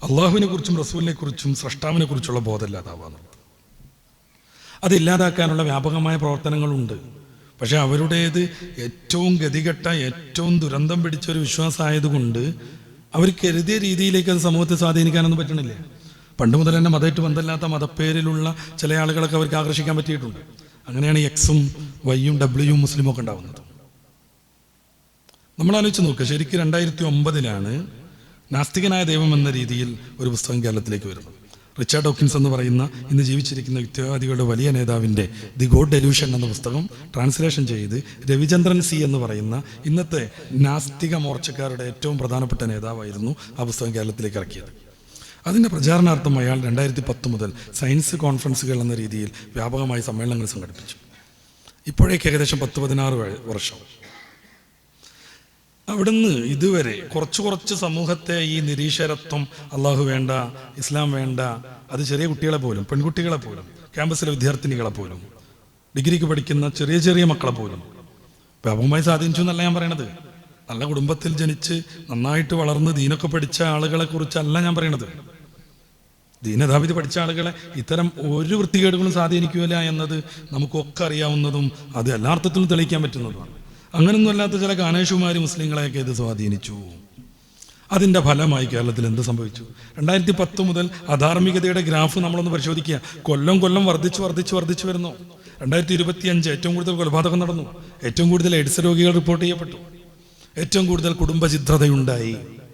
അള്ളാഹുവിനെ കുറിച്ചും റസൂലിനെ കുറിച്ചും സ്രഷ്ടാവിനെ കുറിച്ചുള്ള ബോധമില്ലാതാവാൻ. അതില്ലാതാക്കാനുള്ള വ്യാപകമായ പ്രവർത്തനങ്ങളുണ്ട്. പക്ഷെ അവരുടേത് ഏറ്റവും ഗതികെട്ട, ഏറ്റവും ദുരന്തം പിടിച്ചൊരു വിശ്വാസമായതുകൊണ്ട് അവർ കരുതിയ രീതിയിലേക്ക് അത് സമൂഹത്തെ സ്വാധീനിക്കാനൊന്നും പറ്റണില്ല. പണ്ട് മുതൽ തന്നെ മതമായിട്ട് ബന്ധമില്ലാത്ത മതപ്പേരിലുള്ള ചില ആളുകളൊക്കെ അവർക്ക് ആകർഷിക്കാൻ പറ്റിയിട്ടുണ്ട്. അങ്ങനെയാണ് എക്സും വൈയും ഡബ്ല്യുവും മുസ്ലിമും ഒക്കെ ഉണ്ടാവുന്നത്. നമ്മൾ ആലോചിച്ച് നോക്കുക, ശരിക്കും 2009 നാസ്തികനായ ദൈവം എന്ന രീതിയിൽ ഒരു പുസ്തകം കേരളത്തിലേക്ക് വരുന്നു. റിച്ചാർഡ് ഡോക്കിൻസ് എന്ന് പറയുന്ന ഇന്ന് ജീവിച്ചിരിക്കുന്ന യുക്തിവാദികളുടെ വലിയ നേതാവിൻ്റെ ദി ഗോഡ് ഡെലൂഷൻ എന്ന പുസ്തകം ട്രാൻസ്ലേഷൻ ചെയ്ത് രവിചന്ദ്രൻ സി എന്ന് പറയുന്ന ഇന്നത്തെ നാസ്തിക മോർച്ചക്കാരുടെ ഏറ്റവും പ്രധാനപ്പെട്ട നേതാവായിരുന്നു ആ പുസ്തകം കേരളത്തിലേക്ക് ഇറക്കിയത്. അതിൻ്റെ പ്രചാരണാർത്ഥം അയാൾ 2010 മുതൽ സയൻസ് കോൺഫറൻസുകൾ എന്ന രീതിയിൽ വ്യാപകമായി സമ്മേളനങ്ങൾ സംഘടിപ്പിച്ചു. ഇപ്പോഴേക്ക് ഏകദേശം 10-16 വർഷം. അവിടുന്ന് ഇതുവരെ കുറച്ച് സമൂഹത്തെ ഈ നിരീശ്വരത്വം, അള്ളാഹു വേണ്ട, ഇസ്ലാം വേണ്ട, അത് ചെറിയ കുട്ടികളെ പോലും, പെൺകുട്ടികളെ പോലും, ക്യാമ്പസിലെ വിദ്യാർത്ഥിനികളെ പോലും, ഡിഗ്രിക്ക് പഠിക്കുന്ന ചെറിയ മക്കളെ പോലും വ്യാപകമായി സ്വാധീനിച്ചു എന്നല്ല ഞാൻ പറയണത്. നല്ല കുടുംബത്തിൽ ജനിച്ച് നന്നായിട്ട് വളർന്ന് ദീനൊക്കെ പഠിച്ച ആളുകളെ കുറിച്ചല്ല ഞാൻ പറയണത്. ദീനധാവിധി പഠിച്ച ആളുകളെ ഇത്തരം ഒരു വൃത്തികേടുകളും സ്വാധീനിക്കുകയില്ല എന്നത് നമുക്കൊക്കെ അറിയാവുന്നതും അത് എല്ലാ അർത്ഥത്തിലും തെളിയിക്കാൻ പറ്റുന്നതുമാണ്. അങ്ങനൊന്നും അല്ലാത്ത ചില കാനേഷുമാർ മുസ്ലിങ്ങളെയൊക്കെ ഇത് സ്വാധീനിച്ചു. അതിൻ്റെ ഫലമായി കേരളത്തിൽ എന്ത് സംഭവിച്ചു? 2010 മുതൽ അധാർമികതയുടെ ഗ്രാഫ് നമ്മളൊന്ന് പരിശോധിക്കുക. കൊല്ലം വർദ്ധിച്ചു വരുന്നു. 2025 ഏറ്റവും കൂടുതൽ കൊലപാതകം നടന്നു, ഏറ്റവും കൂടുതൽ എയ്ഡ്സ് രോഗികൾ റിപ്പോർട്ട് ചെയ്യപ്പെട്ടു, ഏറ്റവും കൂടുതൽ കുടുംബ ഛിദ്രതയുണ്ടായി.